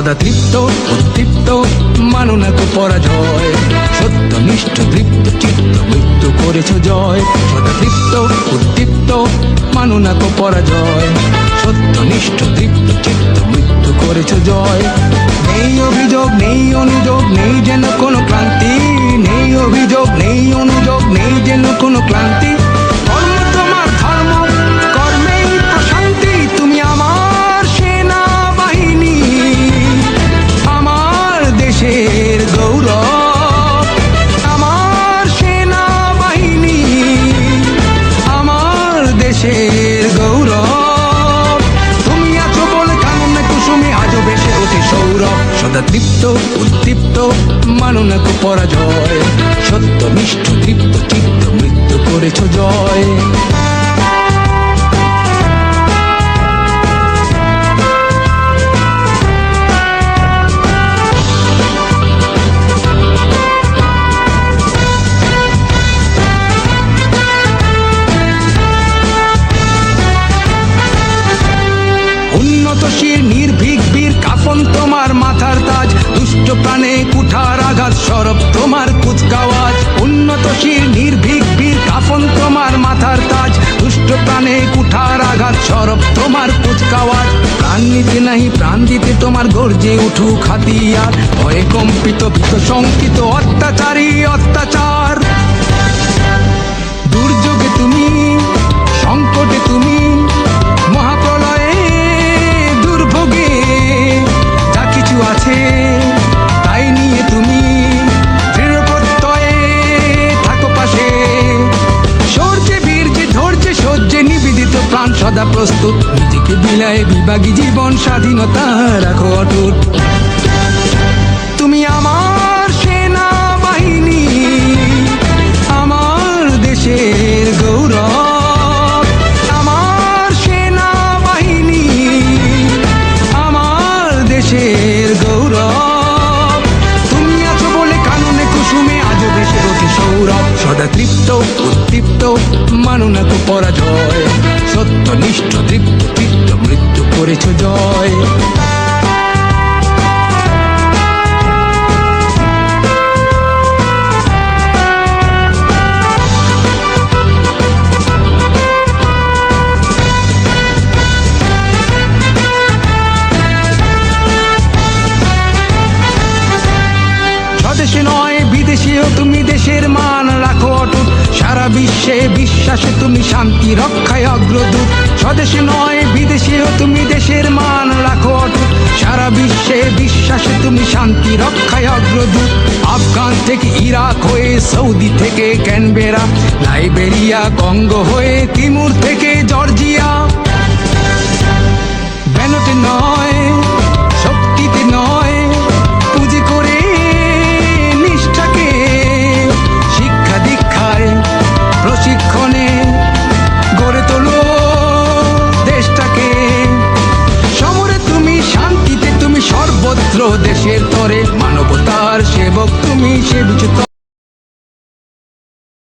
সদা তৃপ্ত উদ্দীপ্ত মানো না তো পরাজয়, সত্যনিষ্ঠ তৃপ্ত চিত্ত মৃত্যু করেছ জয়। সদা তৃপ্ত উদ্দীপ্ত মানো না তো পরাজয়, সত্যনিষ্ঠ তৃপ্ত চিত্ত মৃত্যু করেছ জয়। নেই অভিযোগ নেই অনুযোগ নেই যেন কোনো ক্লান্তি, নেই অভিযোগ নেই অনুযোগ নেই যেন কোনো ক্লান্তি। কর্ম তোমার ধর্ম কর্মেই প্রশান্তি, তুমি আমার সেনাবাহিনী, আমার দেশের গৌরব, আমার সেনাবাহিনী, আমার দেশের গৌরব। তুমি আছো বলে কাননে কুসুমে আজও বেশে ওঠে সৌরভ। সদা তৃপ্ত উদ্দীপ্ত মানো না তো পরাজয়, সত্যনিষ্ঠ তৃপ্ত চিত্ত মৃত্যু করেছ জয়। উন্নতশীল নির্ভীক বীর কাফন তোমার মাথার তাজ, দুষ্ট প্রাণে কুঠার আঘাত সরব তোমার কুচকাওয়াজ। উন্নতশীল নির্ভীক বীর কাফন তোমার মাথার তাজ, দুষ্ট প্রাণে কুঠার আঘাত সরব তোমার কুচকাওয়াজ। প্রাণ নিতে নাহি প্রাণ দিতে তোমার গর্জে উঠুক হাতিয়ার, ভয়ে কম্পিত ভীত শঙ্কিত অত্যাচারী অত্যাচার। দুর্যোগে তুমি সংকটে তুমি মহাপ্রলয়ে দুর্ভোগে যা কিছু আছে তাই নিয়ে তুমি দৃঢ় প্রত্যয়ে থাকো পাশে। শৌর্যে বীর্যে ধৈর্যে সহ্যে নিবেদিত প্রাণ সদা প্রস্তুত, নিজেকে বিলায়ে বিভাগী জীবন স্বাধীনতা রাখো অটুট। তুমি আমার সেনাবাহিনী, আমার দেশের গৌরব, আমার সেনাবাহিনী, আমার দেশের গৌরব। তুমি আছো বলে কাননে কুসুমে আজও বেশে ওঠে সৌরভ। সদা তৃপ্ত উদ্দীপ্ত মানো না তো পরাজয়, সত্যনিষ্ঠ তৃপ্ত চিত্ত মৃত্যু করেছ জয়। স্বদেশে নয় বিদেশেও তুমি দেশের মান রাখো অটুট, সারা বিশ্বে বিশ্বাসে তুমি শান্তি রক্ষায় অগ্রদূত। স্বদেশে নয় বিদেশেও তুমি দেশের মান রাখো অটুট, সারা বিশ্বে বিশ্বাসে তুমি শান্তি রক্ষায় অগ্রদূত। আফগান থেকে ইরাক হয়ে সৌদি থেকে ক্যানবেরা, লাইবেরিয়া কঙ্গো হয়ে তিমুর থেকে জর্জিয়া, ব্যানটে নয়